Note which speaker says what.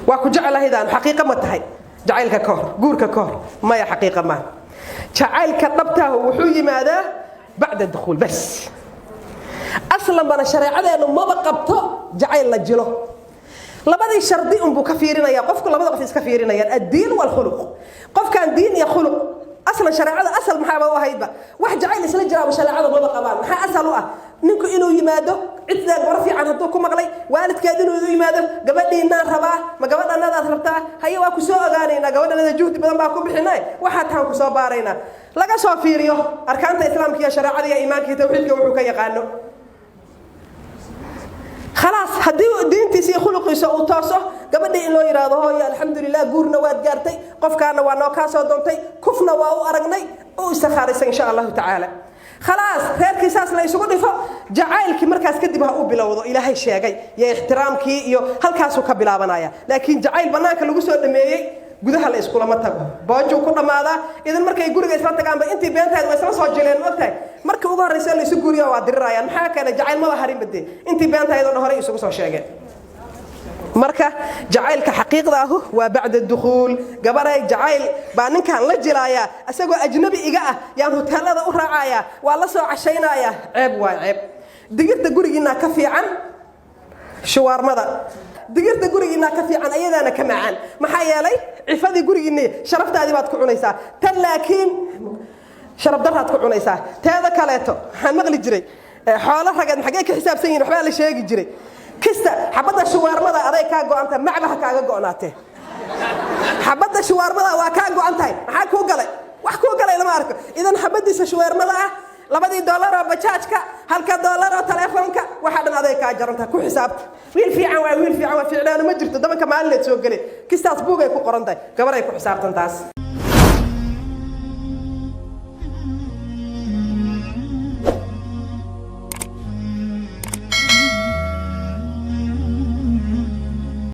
Speaker 1: واكو جعل هيدان حقيقة ما تهي جعلك كهر جورك كهر ما هي حقيقة ما جعلك ضبطه وحوي ماذا بعد الدخول بس أصلا بنا الشريعة إنه ما بقبته جعل لجله لبدي شرطي أم بكفيرنا يا قف كل لبدي قفيس كفيرنا يا الدين والخلق قف كان دين يا خلق أصلا شريعة أصل محابة وهيبة واحد جعل يسلجرا وشريعة ما بقبان محا أصله نinku inuu yimaado cidda warfi aan hadoo ku maqlay waalidkeed inuu yimaado gabadhiina rabaa ma gabadhanada rabtaa haye waa ku soo ogaanayna gabadhanada juhdi badan baa ku bixinay waxa taan ku soo baarayna laga soo fiiriyo arkaanta islaamka iyo shariicada iyo iimaanka iyo tawxiidka wuxuu ka yaqaano خلاص هدي دينتي سي خلقيسه او توسو gabadhii in loo yiraahdo hooyo alxamdulillah guurna waad gaartay qofkaana waa noo ka soo doontay kufna waa u aragnay oo istakhaarisay insha Allah ta'ala خلاص reerkii saas la isugu dhifo jacaylki markaas kadib ha u bilowdo ilaahay sheegay ya ixtiraamkii iyo halkaas uu ka bilaabanaya laakiin jacayl banaanka lagu soo dhameeyay gudaha la isku lama tago boojo ku dhamaada idan markay guriga isla tagaan ba intii beentayd way isla soo jileen waqtay markii ugu horeysay la isu guriyo waa dirirayaan maxaa kale jacayl ma harin bade intii beentayd oo hore isugu soo sheegeen marka jacaylka xaqiiqda ah waa bacda dukhul gabaray jacayl baa ninkan la jilaaya asagoo ajnabi iga ah yaan hoteelada u raacaya waa la soo cashaynaya ceeb waa ceeb digirta gurigiina ka fiican shawarmada digirta gurigiina ka fiican ayadana ka macaan maxaa yeelay cifadii gurigiina sharaftaadii baad ku cunaysaa tan laakiin sharaf daraad ku cunaysaa teeda kaleeto waxaan maqli jiray xoolo ragad maxay ka xisaabsan yihiin waxba la sheegi jiray kista xabada shawarmada aday ka go'anta macbaha kaaga go'naatay xabada shawarmada waa ka go'antahay maxaa ku galay wax ku galay lama arko idan xabadiisa shawarmada ah $2 oo bajaajka $1 oo telefoonka waxa dhan aday ka jaranta ku xisaabta wiil fiican waa ficlaan ma jirto dabanka maalin la soo galay kistaas buugay ku qorantahay gabar ay ku xisaabtan taas